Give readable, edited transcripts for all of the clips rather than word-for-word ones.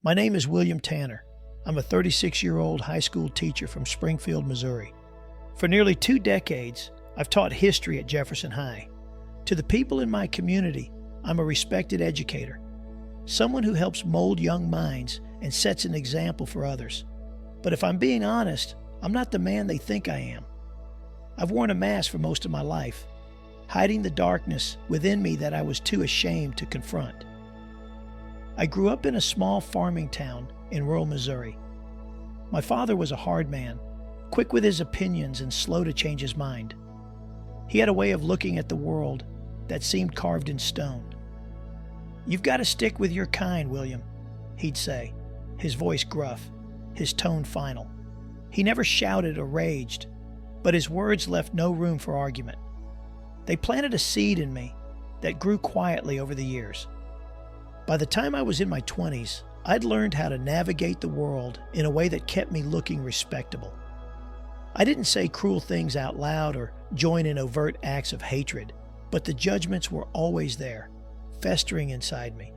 My name is William Tanner. I'm a 36-year-old high school teacher from Springfield, Missouri. For nearly 2 decades, I've taught history at Jefferson High. To the people in my community, I'm a respected educator, someone who helps mold young minds and sets an example for others. But if I'm being honest, I'm not the man they think I am. I've worn a mask for most of my life, hiding the darkness within me that I was too ashamed to confront. I grew up in a small farming town in rural Missouri. My father was a hard man, quick with his opinions and slow to change his mind. He had a way of looking at the world that seemed carved in stone. "You've got to stick with your kind, William," he'd say, his voice gruff, his tone final. He never shouted or raged, but his words left no room for argument. They planted a seed in me that grew quietly over the years. By the time I was in my 20s, I'd learned how to navigate the world in a way that kept me looking respectable. I didn't say cruel things out loud or join in overt acts of hatred, but the judgments were always there, festering inside me.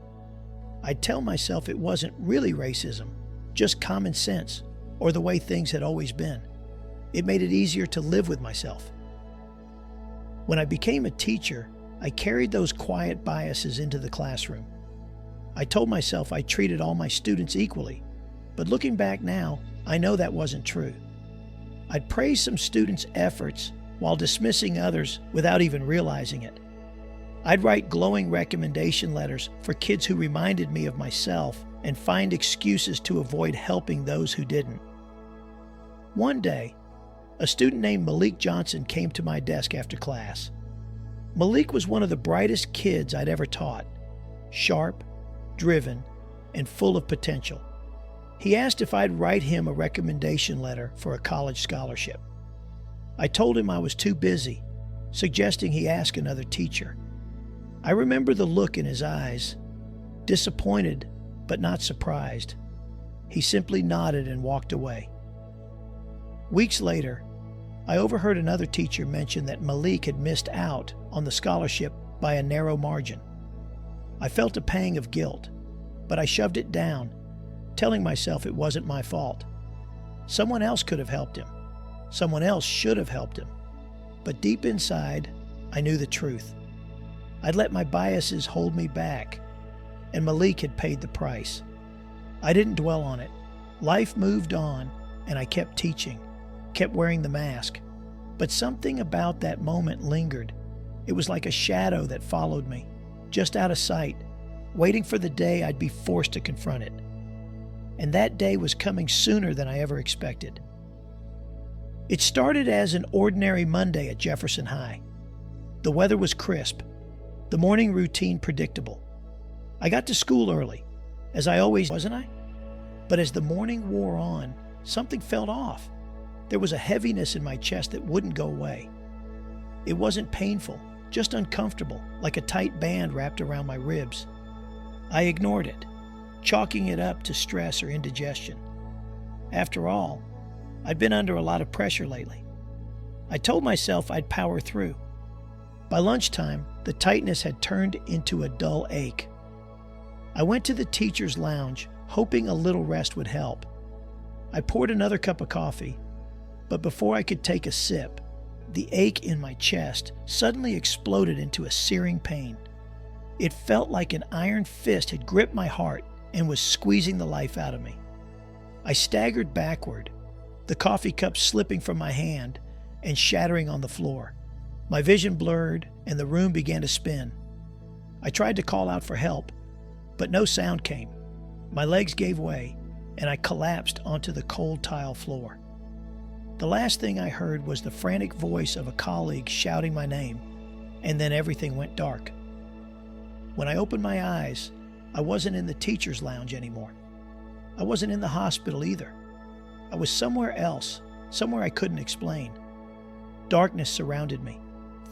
I'd tell myself it wasn't really racism, just common sense, or the way things had always been. It made it easier to live with myself. When I became a teacher, I carried those quiet biases into the classroom. I told myself I treated all my students equally, but looking back now, I know that wasn't true. I'd praise some students' efforts while dismissing others without even realizing it. I'd write glowing recommendation letters for kids who reminded me of myself and find excuses to avoid helping those who didn't. One day, a student named Malik Johnson came to my desk after class. Malik was one of the brightest kids I'd ever taught, sharp, driven, and full of potential. He asked if I'd write him a recommendation letter for a college scholarship. I told him I was too busy, suggesting he ask another teacher. I remember the look in his eyes, disappointed but not surprised. He simply nodded and walked away. Weeks later, I overheard another teacher mention that Malik had missed out on the scholarship by a narrow margin. I felt a pang of guilt, but I shoved it down, telling myself it wasn't my fault. Someone else could have helped him. Someone else should have helped him. But deep inside, I knew the truth. I'd let my biases hold me back, and Malik had paid the price. I didn't dwell on it. Life moved on, and I kept teaching, kept wearing the mask. But something about that moment lingered. It was like a shadow that followed me, just out of sight, waiting for the day I'd be forced to confront it. And that day was coming sooner than I ever expected. It started as an ordinary Monday at Jefferson High. The weather was crisp, the morning routine predictable. I got to school early, as I always wasn't I? But as the morning wore on, something felt off. There was a heaviness in my chest that wouldn't go away. It wasn't painful, just uncomfortable, like a tight band wrapped around my ribs. I ignored it, chalking it up to stress or indigestion. After all, I'd been under a lot of pressure lately. I told myself I'd power through. By lunchtime, the tightness had turned into a dull ache. I went to the teacher's lounge, hoping a little rest would help. I poured another cup of coffee, but before I could take a sip, the ache in my chest suddenly exploded into a searing pain. It felt like an iron fist had gripped my heart and was squeezing the life out of me. I staggered backward, the coffee cup slipping from my hand and shattering on the floor. My vision blurred and the room began to spin. I tried to call out for help, but no sound came. My legs gave way and I collapsed onto the cold tile floor. The last thing I heard was the frantic voice of a colleague shouting my name, and then everything went dark. When I opened my eyes, I wasn't in the teacher's lounge anymore. I wasn't in the hospital either. I was somewhere else, somewhere I couldn't explain. Darkness surrounded me,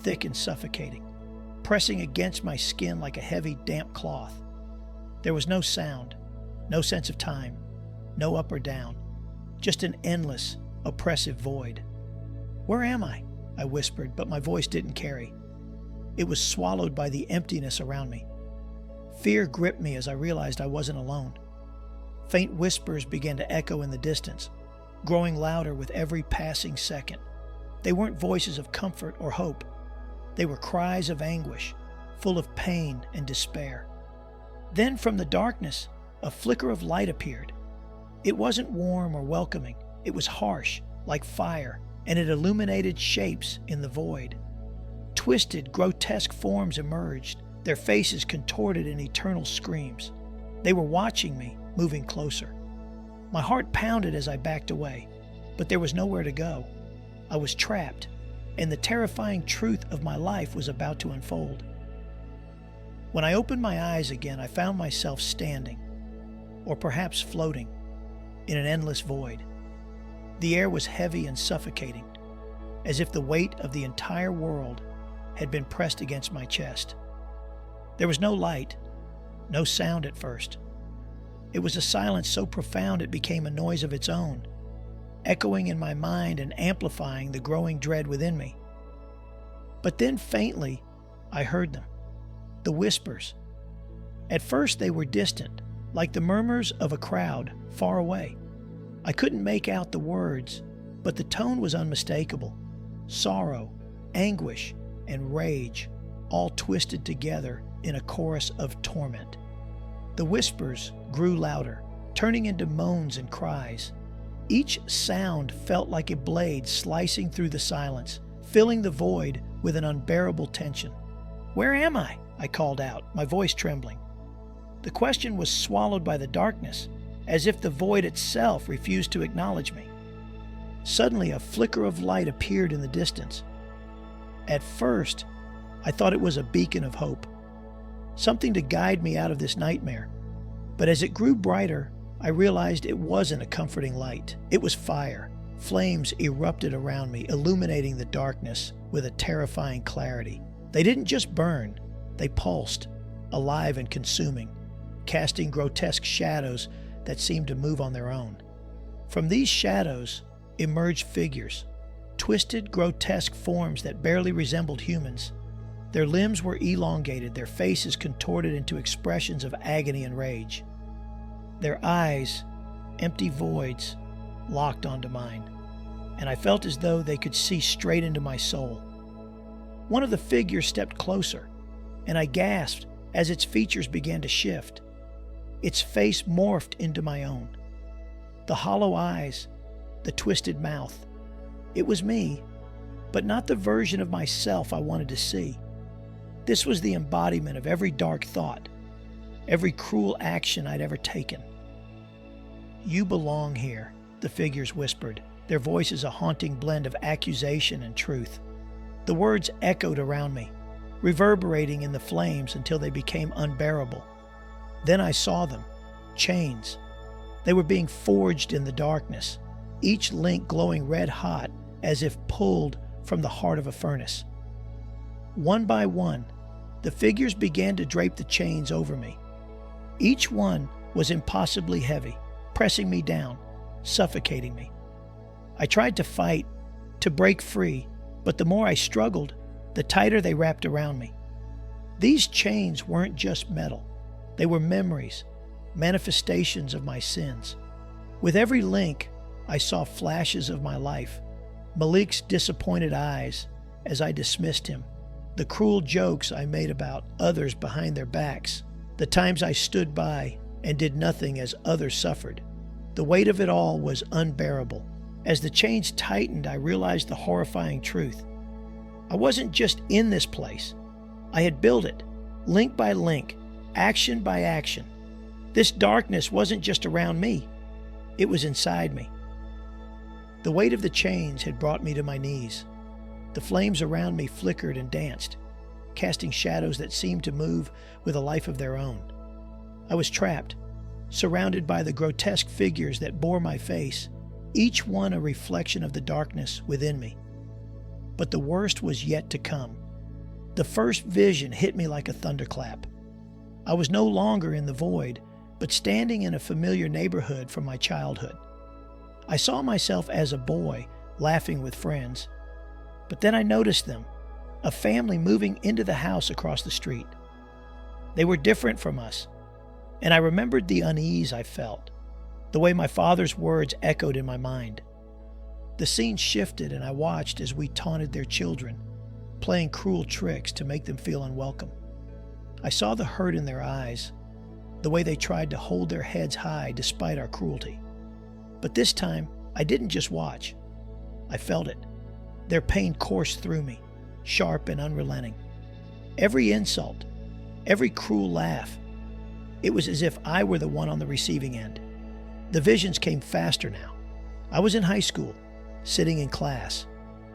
thick and suffocating, pressing against my skin like a heavy, damp cloth. There was no sound, no sense of time, no up or down, just an endless, oppressive void. "Where am I?" I whispered, but my voice didn't carry. It was swallowed by the emptiness around me. Fear gripped me as I realized I wasn't alone. Faint whispers began to echo in the distance, growing louder with every passing second. They weren't voices of comfort or hope. They were cries of anguish, full of pain and despair. Then from the darkness, a flicker of light appeared. It wasn't warm or welcoming. It was harsh, like fire, and it illuminated shapes in the void. Twisted, grotesque forms emerged, their faces contorted in eternal screams. They were watching me, moving closer. My heart pounded as I backed away, but there was nowhere to go. I was trapped, and the terrifying truth of my life was about to unfold. When I opened my eyes again, I found myself standing, or perhaps floating, in an endless void. The air was heavy and suffocating, as if the weight of the entire world had been pressed against my chest. There was no light, no sound at first. It was a silence so profound it became a noise of its own, echoing in my mind and amplifying the growing dread within me. But then faintly, I heard them, the whispers. At first they were distant, like the murmurs of a crowd far away. I couldn't make out the words, but the tone was unmistakable. Sorrow, anguish, and rage, all twisted together in a chorus of torment. The whispers grew louder, turning into moans and cries. Each sound felt like a blade slicing through the silence, filling the void with an unbearable tension. "Where am I?" I called out, my voice trembling. The question was swallowed by the darkness, as if the void itself refused to acknowledge me. Suddenly, a flicker of light appeared in the distance. At first, I thought it was a beacon of hope, something to guide me out of this nightmare. But as it grew brighter, I realized it wasn't a comforting light. It was fire. Flames erupted around me, illuminating the darkness with a terrifying clarity. They didn't just burn, they pulsed, alive and consuming, casting grotesque shadows that seemed to move on their own. From these shadows emerged figures, twisted, grotesque forms that barely resembled humans. Their limbs were elongated, their faces contorted into expressions of agony and rage. Their eyes, empty voids, locked onto mine, and I felt as though they could see straight into my soul. One of the figures stepped closer, and I gasped as its features began to shift. Its face morphed into my own. The hollow eyes, the twisted mouth. It was me, but not the version of myself I wanted to see. This was the embodiment of every dark thought, every cruel action I'd ever taken. "You belong here," the figures whispered, their voices a haunting blend of accusation and truth. The words echoed around me, reverberating in the flames until they became unbearable. Then I saw them, chains. They were being forged in the darkness, each link glowing red hot as if pulled from the heart of a furnace. One by one, the figures began to drape the chains over me. Each one was impossibly heavy, pressing me down, suffocating me. I tried to fight, to break free, but the more I struggled, the tighter they wrapped around me. These chains weren't just metal. They were memories, manifestations of my sins. With every link, I saw flashes of my life. Malik's disappointed eyes as I dismissed him, the cruel jokes I made about others behind their backs, the times I stood by and did nothing as others suffered. The weight of it all was unbearable. As the chains tightened, I realized the horrifying truth. I wasn't just in this place. I had built it, link by link, action by action. This darkness wasn't just around me. It was inside me. The weight of the chains had brought me to my knees. The flames around me flickered and danced, casting shadows that seemed to move with a life of their own. I was trapped, surrounded by the grotesque figures that bore my face, each one a reflection of the darkness within me. But the worst was yet to come. The first vision hit me like a thunderclap. I was no longer in the void, but standing in a familiar neighborhood from my childhood. I saw myself as a boy, laughing with friends. But then I noticed them, a family moving into the house across the street. They were different from us, and I remembered the unease I felt, the way my father's words echoed in my mind. The scene shifted, and I watched as we taunted their children, playing cruel tricks to make them feel unwelcome. I saw the hurt in their eyes, the way they tried to hold their heads high despite our cruelty. But this time, I didn't just watch. I felt it. Their pain coursed through me, sharp and unrelenting. Every insult, every cruel laugh, it was as if I were the one on the receiving end. The visions came faster now. I was in high school, sitting in class.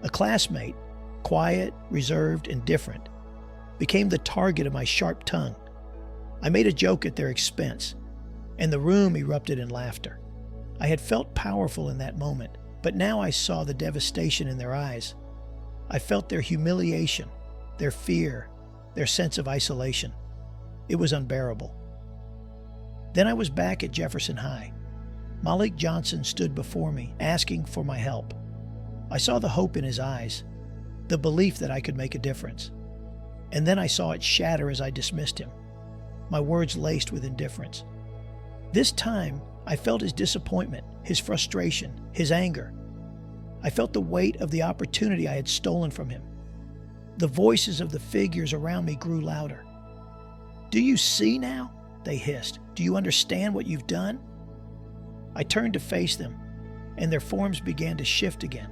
A classmate, quiet, reserved, and different, became the target of my sharp tongue. I made a joke at their expense, and the room erupted in laughter. I had felt powerful in that moment, but now I saw the devastation in their eyes. I felt their humiliation, their fear, their sense of isolation. It was unbearable. Then I was back at Jefferson High. Malik Johnson stood before me, asking for my help. I saw the hope in his eyes, the belief that I could make a difference. And then I saw it shatter as I dismissed him, my words laced with indifference. This time, I felt his disappointment, his frustration, his anger. I felt the weight of the opportunity I had stolen from him. The voices of the figures around me grew louder. "Do you see now?" they hissed. "Do you understand what you've done?" I turned to face them, and their forms began to shift again.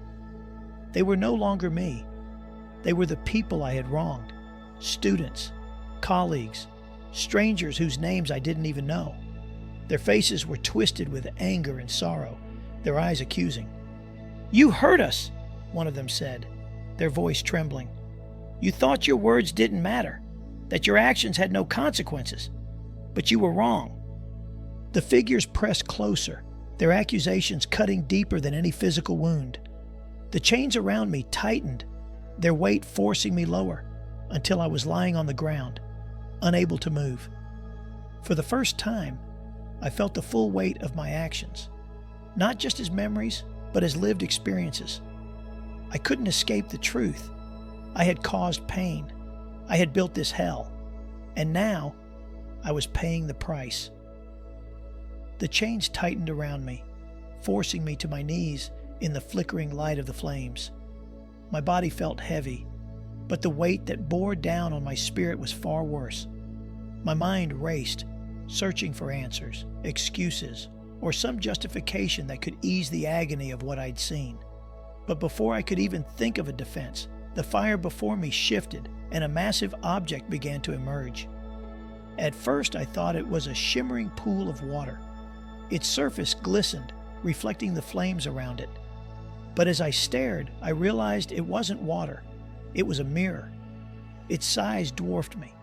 They were no longer me. They were the people I had wronged. Students, colleagues, strangers whose names I didn't even know. Their faces were twisted with anger and sorrow, their eyes accusing. "You hurt us," one of them said, their voice trembling. "You thought your words didn't matter, that your actions had no consequences. But you were wrong." The figures pressed closer, their accusations cutting deeper than any physical wound. The chains around me tightened, their weight forcing me lower, until I was lying on the ground, unable to move. For the first time, I felt the full weight of my actions, not just as memories, but as lived experiences. I couldn't escape the truth. I had caused pain. I had built this hell. And now, I was paying the price. The chains tightened around me, forcing me to my knees in the flickering light of the flames. My body felt heavy, but the weight that bore down on my spirit was far worse. My mind raced, searching for answers, excuses, or some justification that could ease the agony of what I'd seen. But before I could even think of a defense, the fire before me shifted and a massive object began to emerge. At first, I thought it was a shimmering pool of water. Its surface glistened, reflecting the flames around it. But as I stared, I realized it wasn't water. It was a mirror. Its size dwarfed me,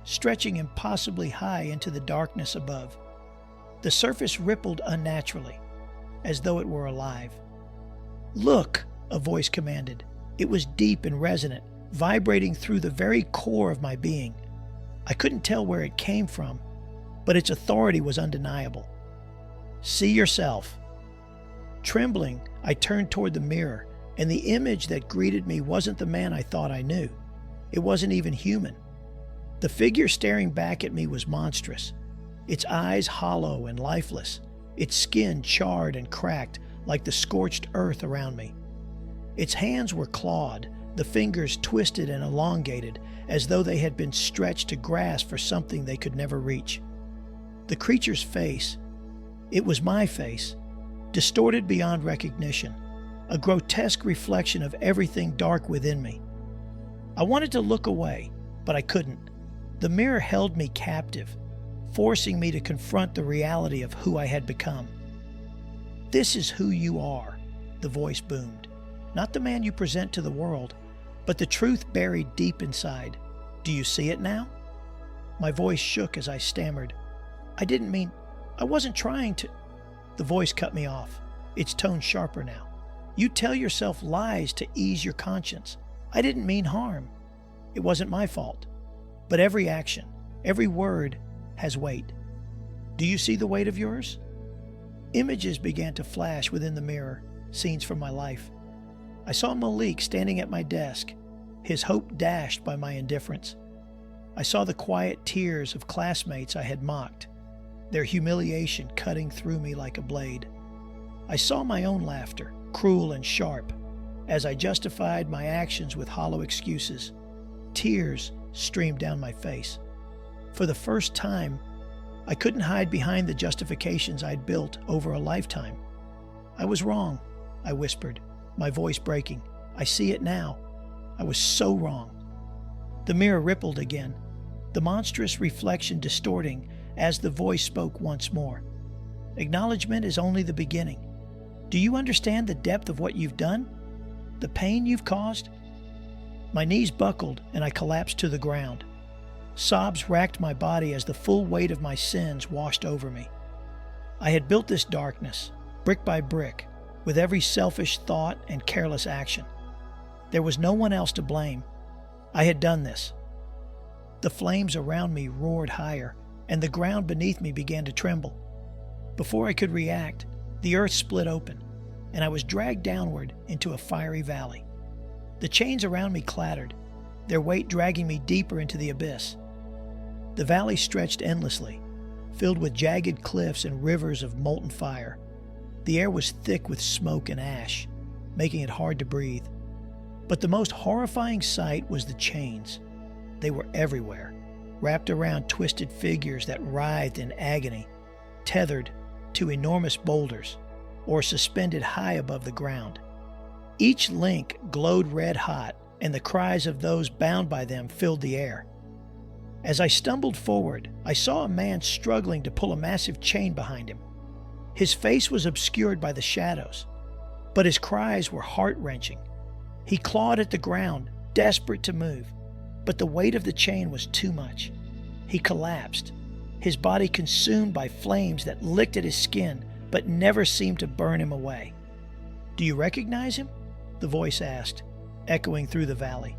stretching impossibly high into the darkness above. The surface rippled unnaturally, as though it were alive. "Look," a voice commanded. It was deep and resonant, vibrating through the very core of my being. I couldn't tell where it came from, but its authority was undeniable. "See yourself." Trembling, I turned toward the mirror, and the image that greeted me wasn't the man I thought I knew. It wasn't even human. The figure staring back at me was monstrous, its eyes hollow and lifeless, its skin charred and cracked like the scorched earth around me. Its hands were clawed, the fingers twisted and elongated, as though they had been stretched to grasp for something they could never reach. The creature's face, it was my face, distorted beyond recognition, a grotesque reflection of everything dark within me. I wanted to look away, but I couldn't. The mirror held me captive, forcing me to confront the reality of who I had become. "This is who you are," the voice boomed. "Not the man you present to the world, but the truth buried deep inside. Do you see it now?" My voice shook as I stammered. I wasn't trying to." The voice cut me off, its tone sharper now. "You tell yourself lies to ease your conscience. I didn't mean harm. It wasn't my fault. But every action, every word has weight. Do you see the weight of yours?" Images began to flash within the mirror, scenes from my life. I saw Malik standing at my desk, his hope dashed by my indifference. I saw the quiet tears of classmates I had mocked, their humiliation cutting through me like a blade. I saw my own laughter, cruel and sharp, as I justified my actions with hollow excuses. Tears streamed down my face. For the first time, I couldn't hide behind the justifications I'd built over a lifetime. I was wrong, I whispered, my voice breaking. I see it now. I was so wrong. The mirror rippled again, the monstrous reflection distorting as the voice spoke once more. Acknowledgement is only the beginning. Do you understand the depth of what you've done? The pain you've caused? My knees buckled and I collapsed to the ground. Sobs racked my body as the full weight of my sins washed over me. I had built this darkness, brick by brick, with every selfish thought and careless action. There was no one else to blame. I had done this. The flames around me roared higher, and the ground beneath me began to tremble. Before I could react, the earth split open, and I was dragged downward into a fiery valley. The chains around me clattered, their weight dragging me deeper into the abyss. The valley stretched endlessly, filled with jagged cliffs and rivers of molten fire. The air was thick with smoke and ash, making it hard to breathe. But the most horrifying sight was the chains. They were everywhere, wrapped around twisted figures that writhed in agony, tethered to enormous boulders, or suspended high above the ground. Each link glowed red hot, and the cries of those bound by them filled the air. As I stumbled forward, I saw a man struggling to pull a massive chain behind him. His face was obscured by the shadows, but his cries were heart-wrenching. He clawed at the ground, desperate to move, but the weight of the chain was too much. He collapsed, his body consumed by flames that licked at his skin but never seemed to burn him away. "Do you recognize him?" the voice asked, echoing through the valley.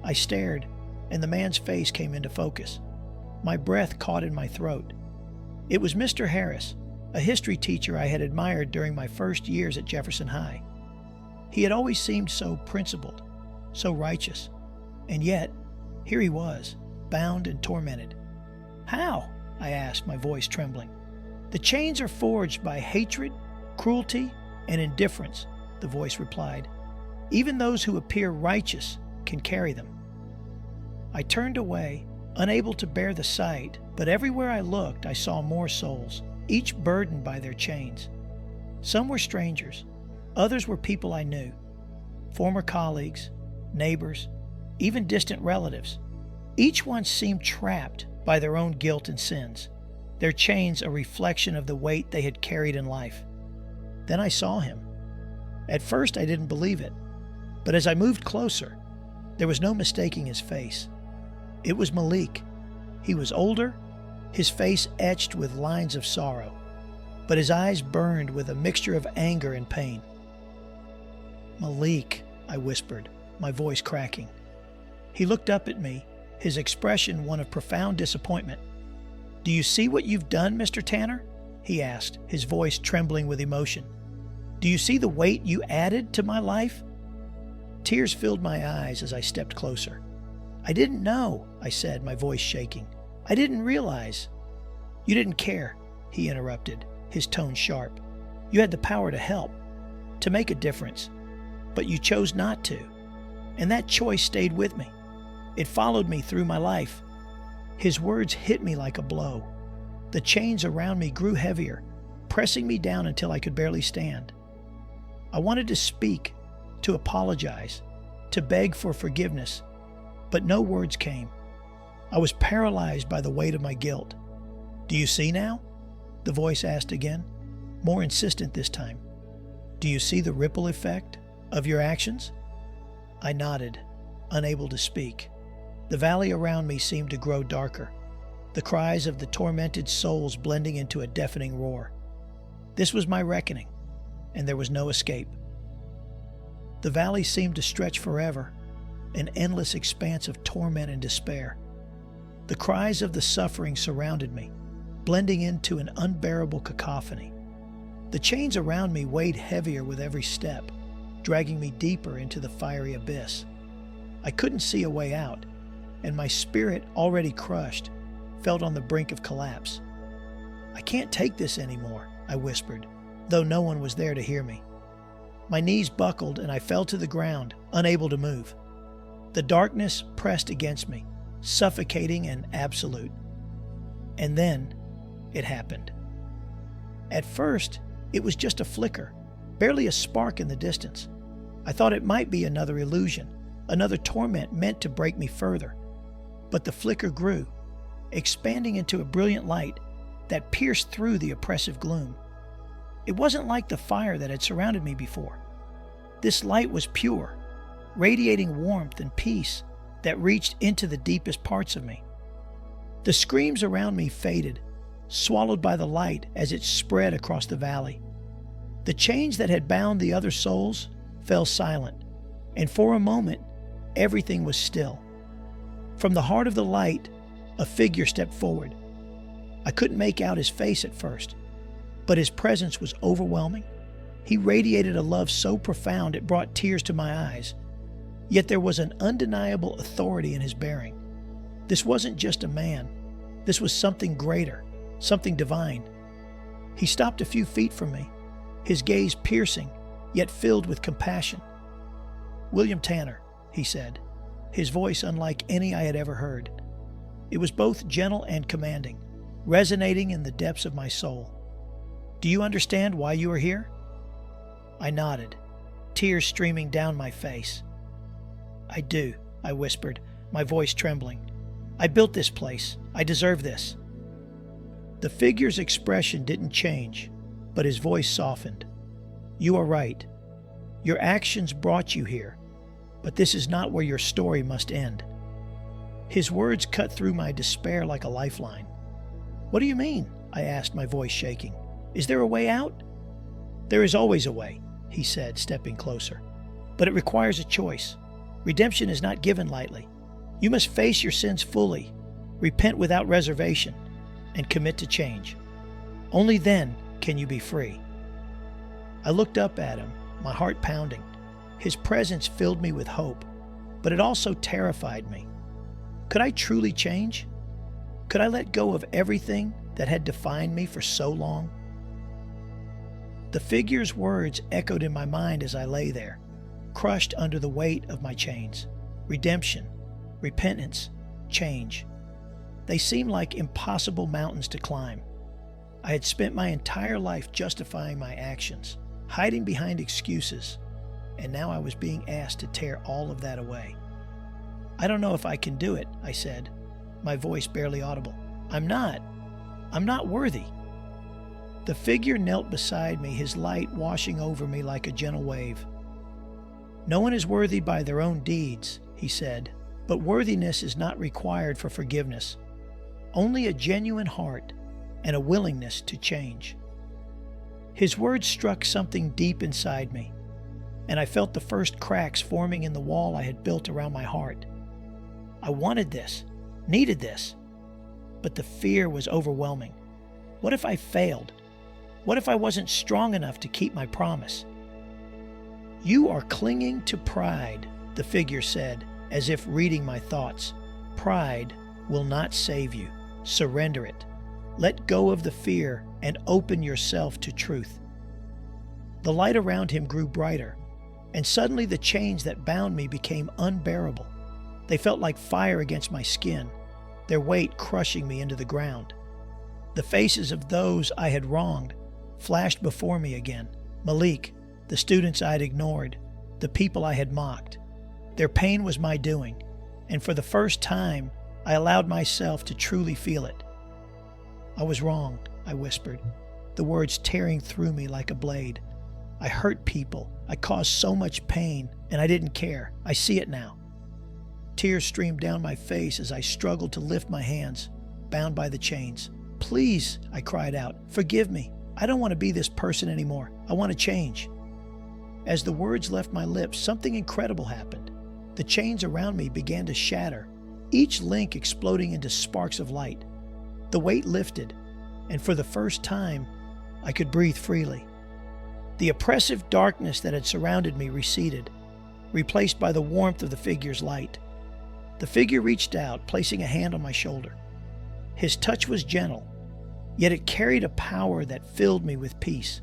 I stared, and the man's face came into focus. My breath caught in my throat. It was Mr. Harris, a history teacher I had admired during my first years at Jefferson High. He had always seemed so principled, so righteous, and yet, here he was, bound and tormented. "How?" I asked, my voice trembling. "The chains are forged by hatred, cruelty, and indifference," the voice replied. "Even those who appear righteous can carry them." I turned away, unable to bear the sight, but everywhere I looked I saw more souls, each burdened by their chains. Some were strangers, others were people I knew, former colleagues, neighbors, even distant relatives. Each one seemed trapped by their own guilt and sins, their chains a reflection of the weight they had carried in life. Then I saw him. At first I didn't believe it, but as I moved closer, there was no mistaking his face. It was Malik. He was older, his face etched with lines of sorrow, but his eyes burned with a mixture of anger and pain. "Malik," I whispered, my voice cracking. He looked up at me, his expression one of profound disappointment. "Do you see what you've done, Mr. Tanner?" he asked, his voice trembling with emotion. "Do you see the weight you added to my life?" Tears filled my eyes as I stepped closer. "I didn't know," I said, my voice shaking. "I didn't realize." "You didn't care," he interrupted, his tone sharp. "You had the power to help, to make a difference, but you chose not to, and that choice stayed with me. It followed me through my life." His words hit me like a blow. The chains around me grew heavier, pressing me down until I could barely stand. I wanted to speak, to apologize, to beg for forgiveness, but no words came. I was paralyzed by the weight of my guilt. "Do you see now?" the voice asked again, more insistent this time. "Do you see the ripple effect of your actions?" I nodded, unable to speak. The valley around me seemed to grow darker, the cries of the tormented souls blending into a deafening roar. This was my reckoning, and there was no escape. The valley seemed to stretch forever, an endless expanse of torment and despair. The cries of the suffering surrounded me, blending into an unbearable cacophony. The chains around me weighed heavier with every step, dragging me deeper into the fiery abyss. I couldn't see a way out, and my spirit, already crushed, felt on the brink of collapse. "I can't take this anymore," I whispered, though no one was there to hear me. My knees buckled and I fell to the ground, unable to move. The darkness pressed against me, suffocating and absolute. And then it happened. At first, it was just a flicker, barely a spark in the distance. I thought it might be another illusion, another torment meant to break me further. But the flicker grew, expanding into a brilliant light that pierced through the oppressive gloom. It wasn't like the fire that had surrounded me before. This light was pure, radiating warmth and peace that reached into the deepest parts of me. The screams around me faded, swallowed by the light as it spread across the valley. The chains that had bound the other souls fell silent, and for a moment, everything was still. From the heart of the light, a figure stepped forward. I couldn't make out his face at first, but his presence was overwhelming. He radiated a love so profound it brought tears to my eyes. Yet there was an undeniable authority in his bearing. This wasn't just a man. This was something greater, something divine. He stopped a few feet from me, his gaze piercing, yet filled with compassion. "William Tanner," he said, his voice unlike any I had ever heard. It was both gentle and commanding, resonating in the depths of my soul. "Do you understand why you are here?" I nodded, tears streaming down my face. "I do," I whispered, my voice trembling. "I built this place. I deserve this." The figure's expression didn't change, but his voice softened. "You are right. Your actions brought you here, but this is not where your story must end." His words cut through my despair like a lifeline. "What do you mean?" I asked, my voice shaking. "Is there a way out?" "There is always a way," he said, stepping closer. "But it requires a choice. Redemption is not given lightly. You must face your sins fully, repent without reservation, and commit to change. Only then can you be free." I looked up at him, my heart pounding. His presence filled me with hope, but it also terrified me. Could I truly change? Could I let go of everything that had defined me for so long? The figure's words echoed in my mind as I lay there, crushed under the weight of my chains. Redemption, repentance, change. They seemed like impossible mountains to climb. I had spent my entire life justifying my actions, hiding behind excuses, and now I was being asked to tear all of that away. "I don't know if I can do it," I said, my voice barely audible. I'm not worthy." The figure knelt beside me, his light washing over me like a gentle wave. "No one is worthy by their own deeds," he said, "but worthiness is not required for forgiveness. Only a genuine heart and a willingness to change." His words struck something deep inside me, and I felt the first cracks forming in the wall I had built around my heart. I wanted this, needed this, but the fear was overwhelming. What if I failed? What if I wasn't strong enough to keep my promise? "You are clinging to pride," the figure said, as if reading my thoughts. "Pride will not save you. Surrender it. Let go of the fear and open yourself to truth." The light around him grew brighter, and suddenly the chains that bound me became unbearable. They felt like fire against my skin, their weight crushing me into the ground. The faces of those I had wronged flashed before me again. Malik, the students I had ignored, the people I had mocked. Their pain was my doing, and for the first time, I allowed myself to truly feel it. "I was wrong," I whispered, the words tearing through me like a blade. "I hurt people. I caused so much pain, and I didn't care. I see it now." Tears streamed down my face as I struggled to lift my hands, bound by the chains. "Please," I cried out, "forgive me. I don't want to be this person anymore. I want to change." As the words left my lips, something incredible happened. The chains around me began to shatter, each link exploding into sparks of light. The weight lifted, and for the first time, I could breathe freely. The oppressive darkness that had surrounded me receded, replaced by the warmth of the figure's light. The figure reached out, placing a hand on my shoulder. His touch was gentle, yet it carried a power that filled me with peace.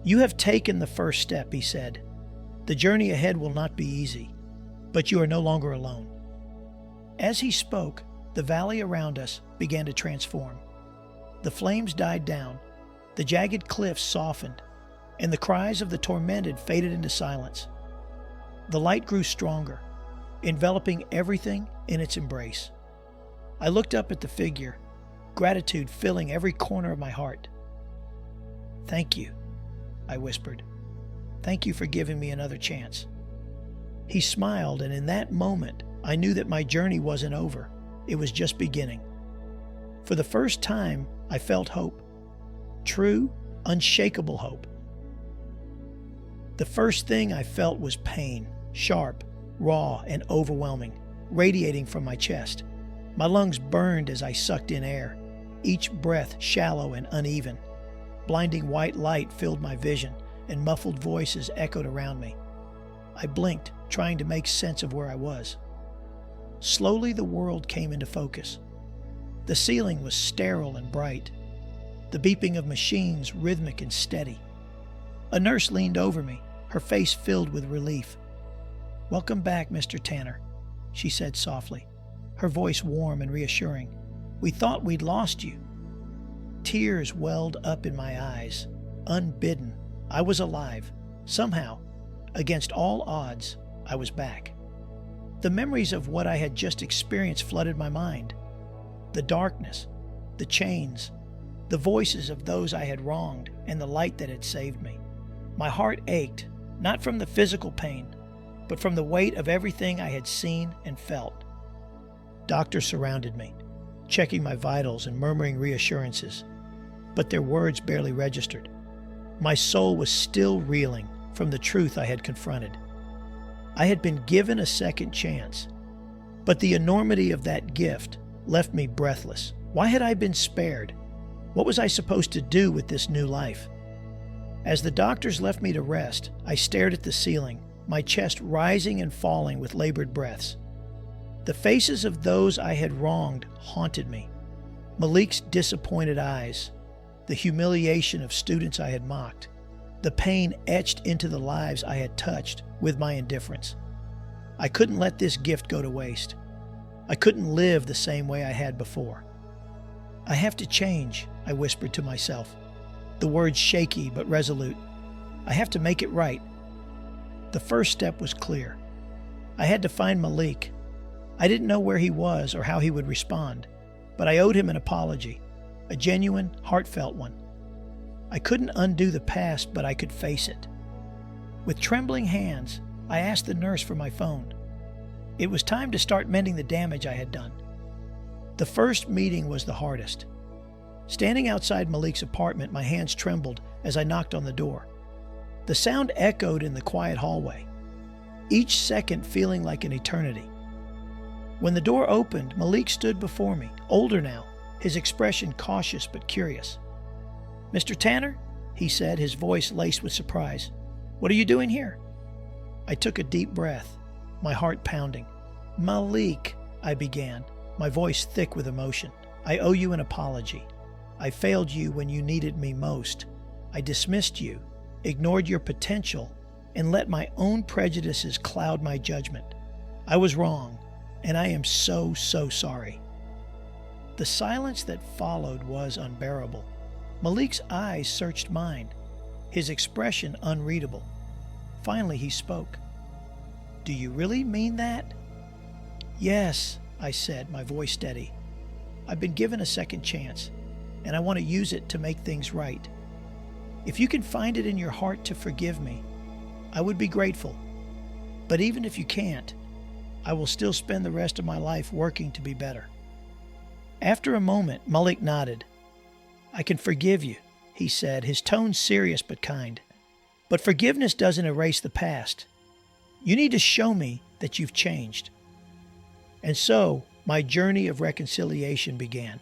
"You have taken the first step," he said. "The journey ahead will not be easy, but you are no longer alone." As he spoke, the valley around us began to transform. The flames died down, the jagged cliffs softened, and the cries of the tormented faded into silence. The light grew stronger, enveloping everything in its embrace. I looked up at the figure, gratitude filling every corner of my heart. "Thank you," I whispered. "Thank you for giving me another chance." He smiled, and in that moment, I knew that my journey wasn't over. It was just beginning. For the first time, I felt hope. True, unshakable hope. The first thing I felt was pain, sharp, raw, and overwhelming, radiating from my chest. My lungs burned as I sucked in air, each breath shallow and uneven. Blinding white light filled my vision, and muffled voices echoed around me. I blinked, trying to make sense of where I was. Slowly, the world came into focus. The ceiling was sterile and bright, the beeping of machines rhythmic and steady. A nurse leaned over me, her face filled with relief. "Welcome back, Mr. Tanner," she said softly, her voice warm and reassuring. "We thought we'd lost you." Tears welled up in my eyes. Unbidden, I was alive. Somehow, against all odds, I was back. The memories of what I had just experienced flooded my mind. The darkness, the chains, the voices of those I had wronged, and the light that had saved me. My heart ached, not from the physical pain, but from the weight of everything I had seen and felt. Doctors surrounded me, checking my vitals and murmuring reassurances, but their words barely registered. My soul was still reeling from the truth I had confronted. I had been given a second chance, but the enormity of that gift left me breathless. Why had I been spared? What was I supposed to do with this new life? As the doctors left me to rest, I stared at the ceiling, my chest rising and falling with labored breaths. The faces of those I had wronged haunted me. Malik's disappointed eyes, the humiliation of students I had mocked, the pain etched into the lives I had touched with my indifference. I couldn't let this gift go to waste. I couldn't live the same way I had before. "I have to change," I whispered to myself, the words shaky but resolute. "I have to make it right." The first step was clear. I had to find Malik. I didn't know where he was or how he would respond, but I owed him an apology, a genuine, heartfelt one. I couldn't undo the past, but I could face it. With trembling hands, I asked the nurse for my phone. It was time to start mending the damage I had done. The first meeting was the hardest. Standing outside Malik's apartment, my hands trembled as I knocked on the door. The sound echoed in the quiet hallway, each second feeling like an eternity. When the door opened, Malik stood before me, older now, his expression cautious but curious. "Mr. Tanner?" he said, his voice laced with surprise. "What are you doing here?" I took a deep breath, my heart pounding. "Malik," I began, my voice thick with emotion. "I owe you an apology. I failed you when you needed me most. I dismissed you, ignored your potential, and let my own prejudices cloud my judgment. I was wrong, and I am so sorry." The silence that followed was unbearable. Malik's eyes searched mine, his expression unreadable. Finally, he spoke. "Do you really mean that?" "Yes," I said, my voice steady. "I've been given a second chance, and I want to use it to make things right. If you can find it in your heart to forgive me, I would be grateful. But even if you can't, I will still spend the rest of my life working to be better." After a moment, Malik nodded. "I can forgive you," he said, his tone serious but kind. "But forgiveness doesn't erase the past. You need to show me that you've changed." And so, my journey of reconciliation began.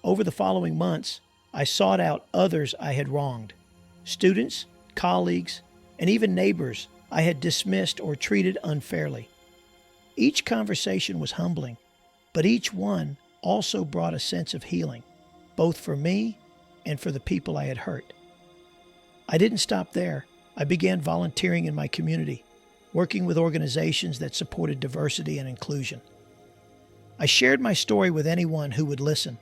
Over the following months, I sought out others I had wronged, students, colleagues, and even neighbors I had dismissed or treated unfairly. Each conversation was humbling, but each one also brought a sense of healing. both for me and for the people I had hurt. I didn't stop there. I began volunteering in my community, working with organizations that supported diversity and inclusion. I shared my story with anyone who would listen,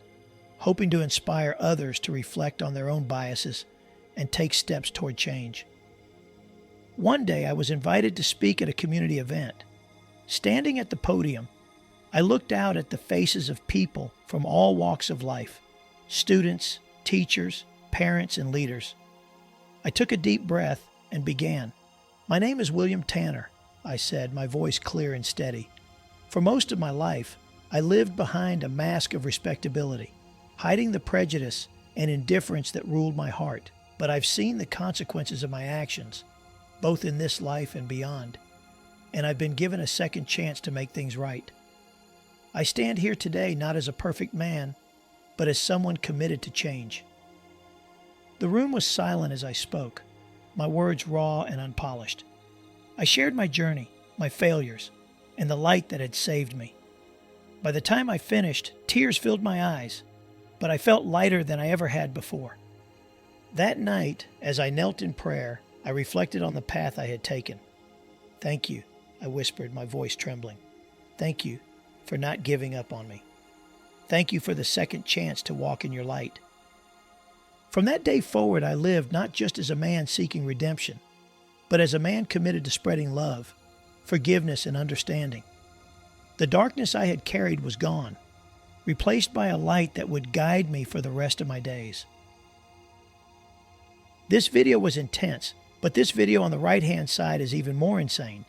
hoping to inspire others to reflect on their own biases and take steps toward change. One day, I was invited to speak at a community event. Standing at the podium, I looked out at the faces of people from all walks of life: students, teachers, parents, and leaders. I took a deep breath and began. "My name is William Tanner," I said, my voice clear and steady. "For most of my life, I lived behind a mask of respectability, hiding the prejudice and indifference that ruled my heart. But I've seen the consequences of my actions, both in this life and beyond, and I've been given a second chance to make things right. I stand here today not as a perfect man, but as someone committed to change." The room was silent as I spoke, my words raw and unpolished. I shared my journey, my failures, and the light that had saved me. By the time I finished, tears filled my eyes, but I felt lighter than I ever had before. That night, as I knelt in prayer, I reflected on the path I had taken. "Thank you," I whispered, my voice trembling. "Thank you for not giving up on me. Thank you for the second chance to walk in your light." From that day forward, I lived not just as a man seeking redemption, but as a man committed to spreading love, forgiveness, and understanding. The darkness I had carried was gone, replaced by a light that would guide me for the rest of my days. This video was intense, but this video on the right-hand side is even more insane.